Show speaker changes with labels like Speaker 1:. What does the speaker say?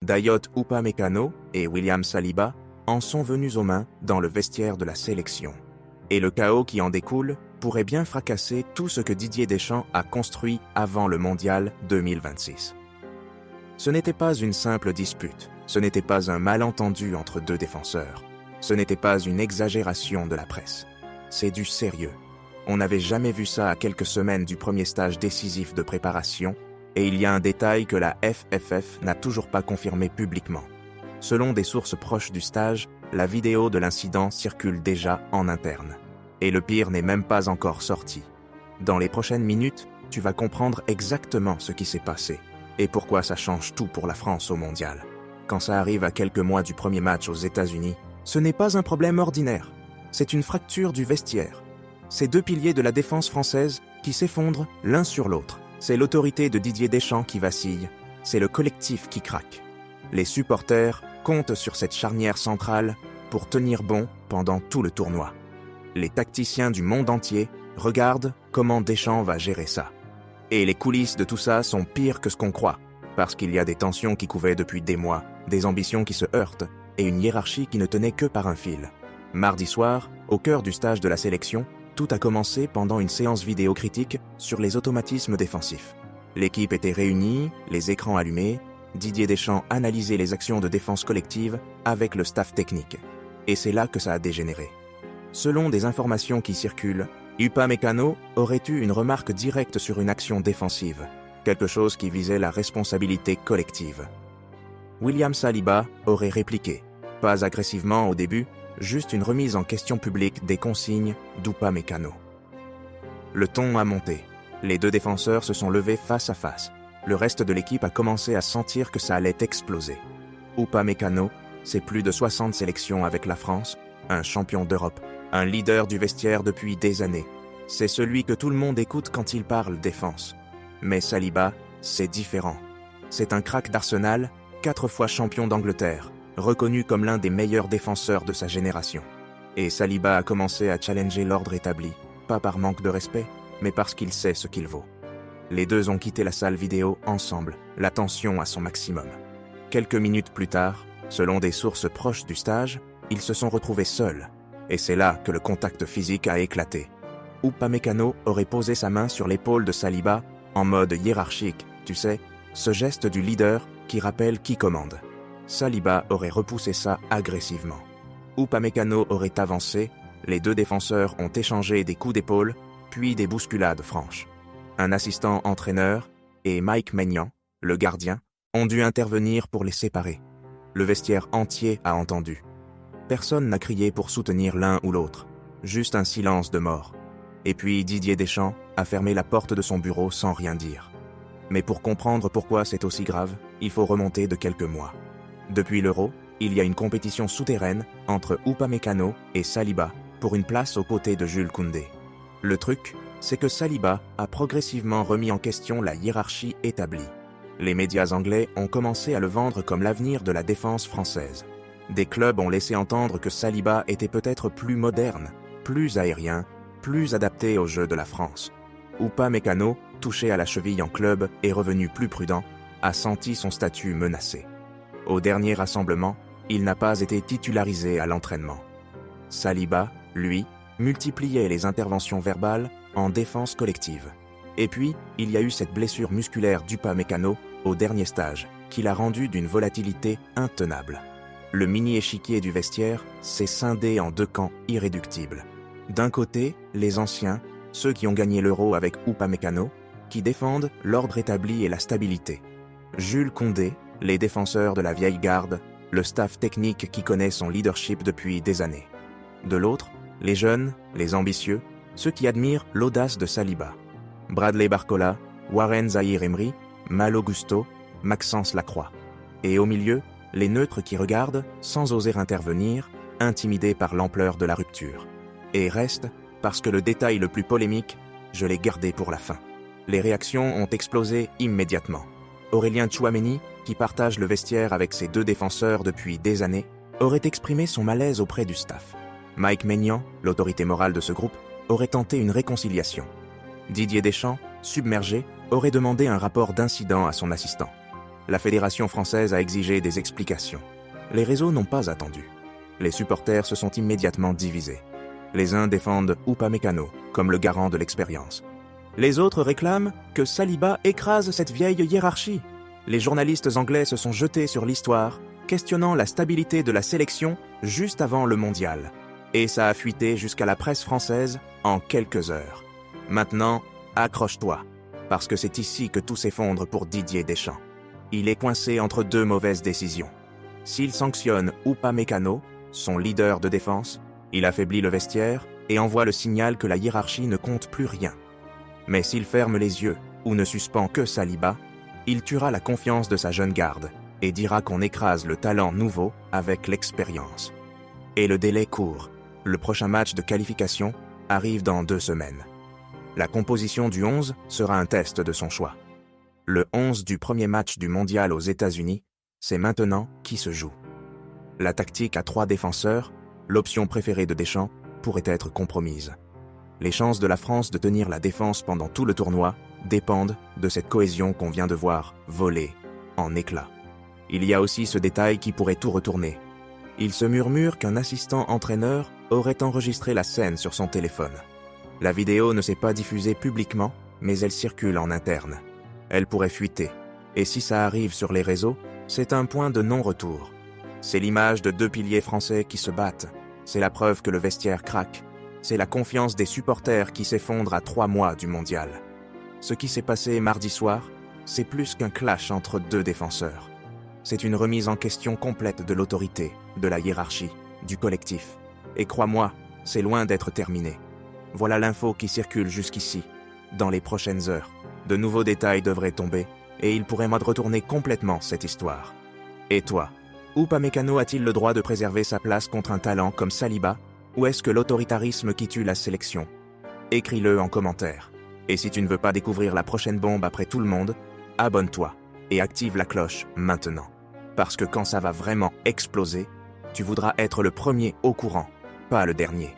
Speaker 1: Dayot Upamecano et William Saliba en sont venus aux mains dans le vestiaire de la sélection. Et le chaos qui en découle pourrait bien fracasser tout ce que Didier Deschamps a construit avant le Mondial 2026. Ce n'était pas une simple dispute, ce n'était pas un malentendu entre deux défenseurs, ce n'était pas une exagération de la presse. C'est du sérieux. On n'avait jamais vu ça à quelques semaines du premier stage décisif de préparation, et il y a un détail que la FFF n'a toujours pas confirmé publiquement. Selon des sources proches du stage, la vidéo de l'incident circule déjà en interne. Et le pire n'est même pas encore sorti. Dans les prochaines minutes, tu vas comprendre exactement ce qui s'est passé et pourquoi ça change tout pour la France au Mondial. Quand ça arrive à quelques mois du premier match aux États-Unis, ce n'est pas un problème ordinaire. C'est une fracture du vestiaire. C'est deux piliers de la défense française qui s'effondrent l'un sur l'autre. C'est l'autorité de Didier Deschamps qui vacille. C'est le collectif qui craque. Les supporters comptent sur cette charnière centrale pour tenir bon pendant tout le tournoi. Les tacticiens du monde entier regardent comment Deschamps va gérer ça. Et les coulisses de tout ça sont pires que ce qu'on croit, parce qu'il y a des tensions qui couvaient depuis des mois, des ambitions qui se heurtent, et une hiérarchie qui ne tenait que par un fil. Mardi soir, au cœur du stage de la sélection, tout a commencé pendant une séance vidéo critique sur les automatismes défensifs. L'équipe était réunie, les écrans allumés, Didier Deschamps analysait les actions de défense collective avec le staff technique. Et c'est là que ça a dégénéré. Selon des informations qui circulent, Upamecano aurait eu une remarque directe sur une action défensive, quelque chose qui visait la responsabilité collective. William Saliba aurait répliqué, pas agressivement au début, juste une remise en question publique des consignes d'Upamecano. Le ton a monté. Les deux défenseurs se sont levés face à face. Le reste de l'équipe a commencé à sentir que ça allait exploser. Upamecano, c'est plus de 60 sélections avec la France, un champion d'Europe, un leader du vestiaire depuis des années. C'est celui que tout le monde écoute quand il parle défense. Mais Saliba, c'est différent. C'est un crack d'Arsenal, 4 fois champion d'Angleterre, reconnu comme l'un des meilleurs défenseurs de sa génération. Et Saliba a commencé à challenger l'ordre établi, pas par manque de respect, mais parce qu'il sait ce qu'il vaut. Les deux ont quitté la salle vidéo ensemble, la tension à son maximum. Quelques minutes plus tard, selon des sources proches du stage, ils se sont retrouvés seuls. Et c'est là que le contact physique a éclaté. Upamecano aurait posé sa main sur l'épaule de Saliba en mode hiérarchique, tu sais, ce geste du leader qui rappelle qui commande. Saliba aurait repoussé ça agressivement. Upamecano aurait avancé, les deux défenseurs ont échangé des coups d'épaule, puis des bousculades franches. Un assistant entraîneur et Mike Maignan, le gardien, ont dû intervenir pour les séparer. Le vestiaire entier a entendu. Personne n'a crié pour soutenir l'un ou l'autre, juste un silence de mort. Et puis Didier Deschamps a fermé la porte de son bureau sans rien dire. Mais pour comprendre pourquoi c'est aussi grave, il faut remonter de quelques mois. Depuis l'Euro, il y a une compétition souterraine entre Upamecano et Saliba pour une place aux côtés de Jules Koundé. Le truc, c'est que Saliba a progressivement remis en question la hiérarchie établie. Les médias anglais ont commencé à le vendre comme l'avenir de la défense française. Des clubs ont laissé entendre que Saliba était peut-être plus moderne, plus aérien, plus adapté au jeu de la France. Upamecano, touché à la cheville en club et revenu plus prudent, a senti son statut menacé. Au dernier rassemblement, il n'a pas été titularisé à l'entraînement. Saliba, lui, multipliait les interventions verbales en défense collective. Et puis, il y a eu cette blessure musculaire d'Upamecano au dernier stage, qui l'a rendu d'une volatilité intenable. Le mini-échiquier du vestiaire s'est scindé en deux camps irréductibles. D'un côté, les anciens, ceux qui ont gagné l'Euro avec Upamecano, qui défendent l'ordre établi et la stabilité. Jules Koundé, les défenseurs de la vieille garde, le staff technique qui connaît son leadership depuis des années. De l'autre, les jeunes, les ambitieux, ceux qui admirent l'audace de Saliba. Bradley Barcola, Warren Zaïre-Emery, Malo Gusto, Maxence Lacroix. Et au milieu, les neutres qui regardent, sans oser intervenir, intimidés par l'ampleur de la rupture. Et reste, parce que le détail le plus polémique, je l'ai gardé pour la fin. Les réactions ont explosé immédiatement. Aurélien Tchouaméni, qui partage le vestiaire avec ses deux défenseurs depuis des années, aurait exprimé son malaise auprès du staff. Mike Maignan, l'autorité morale de ce groupe, aurait tenté une réconciliation. Didier Deschamps, submergé, aurait demandé un rapport d'incident à son assistant. La fédération française a exigé des explications. Les réseaux n'ont pas attendu. Les supporters se sont immédiatement divisés. Les uns défendent Upamecano comme le garant de l'expérience. Les autres réclament que Saliba écrase cette vieille hiérarchie. Les journalistes anglais se sont jetés sur l'histoire, questionnant la stabilité de la sélection juste avant le mondial. Et ça a fuité jusqu'à la presse française en quelques heures. Maintenant, accroche-toi, parce que c'est ici que tout s'effondre pour Didier Deschamps. Il est coincé entre deux mauvaises décisions. S'il sanctionne Upamecano, son leader de défense, il affaiblit le vestiaire et envoie le signal que la hiérarchie ne compte plus rien. Mais s'il ferme les yeux ou ne suspend que Saliba, il tuera la confiance de sa jeune garde et dira qu'on écrase le talent nouveau avec l'expérience. Et le délai court. Le prochain match de qualification arrive dans 2 semaines. La composition du 11 sera un test de son choix. Le 11 du premier match du mondial aux États-Unis, c'est maintenant qui se joue. La tactique à 3 défenseurs, l'option préférée de Deschamps, pourrait être compromise. Les chances de la France de tenir la défense pendant tout le tournoi dépendent de cette cohésion qu'on vient de voir voler en éclats. Il y a aussi ce détail qui pourrait tout retourner. Il se murmure qu'un assistant entraîneur aurait enregistré la scène sur son téléphone. La vidéo ne s'est pas diffusée publiquement, mais elle circule en interne. Elle pourrait fuiter, et si ça arrive sur les réseaux, c'est un point de non-retour. C'est l'image de 2 piliers français qui se battent. C'est la preuve que le vestiaire craque. C'est la confiance des supporters qui s'effondre à 3 mois du mondial. Ce qui s'est passé mardi soir, c'est plus qu'un clash entre 2 défenseurs. C'est une remise en question complète de l'autorité, de la hiérarchie, du collectif. Et crois-moi, c'est loin d'être terminé. Voilà l'info qui circule jusqu'ici. Dans les prochaines heures, de nouveaux détails devraient tomber et il pourrait retourner complètement cette histoire. Et toi, Upamecano a-t-il le droit de préserver sa place contre un talent comme Saliba, ou est-ce que l'autoritarisme qui tue la sélection? Écris-le en commentaire. Et si tu ne veux pas découvrir la prochaine bombe après tout le monde, abonne-toi et active la cloche maintenant. Parce que quand ça va vraiment exploser, tu voudras être le premier au courant, pas le dernier.